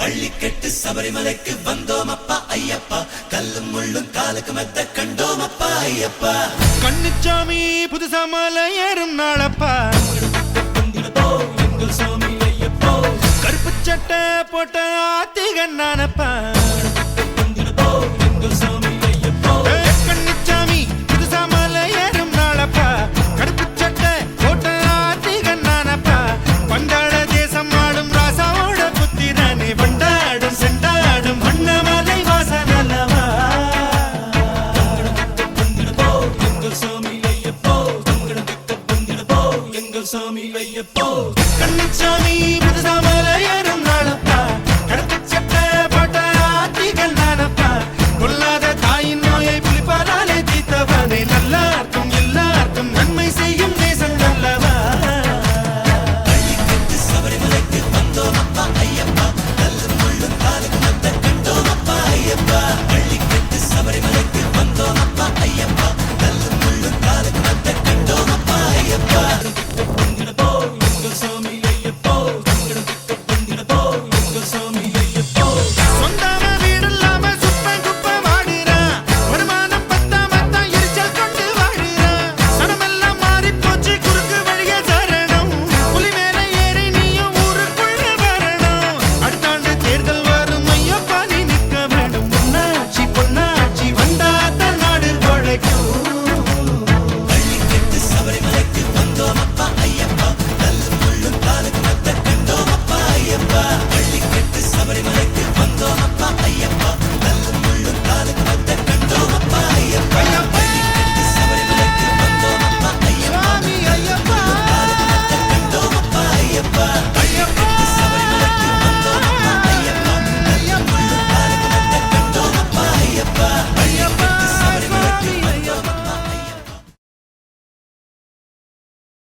பள்ளிக்கட்டு சபரிமலைக்கு வந்தோம் அப்பா ஐயப்பா, கல்லும் முள்ளும் காலுக்கு மெத்த கண்டோம் அப்பா ஐயப்பா. கண்ணுச்சாமி புதுசா மலை ஏறும் நாளப்பா, கருப்பு சட்டை போட்ட ஆத்திகன் நானப்பா. கண்ணுச்சாமி புதுசா மலை ஏறும் நாளப்பா, கருப்பு சட்டை போட்ட ஆத்திகன் நானப்பா. பந்தாட தேசம் ஆடும் ராசாவோட புத்திரனே, வண்டாடும் செண்டாடும் வண்ணமலை வாசனல்லவா. கண்ணுச்சாமி புதுசா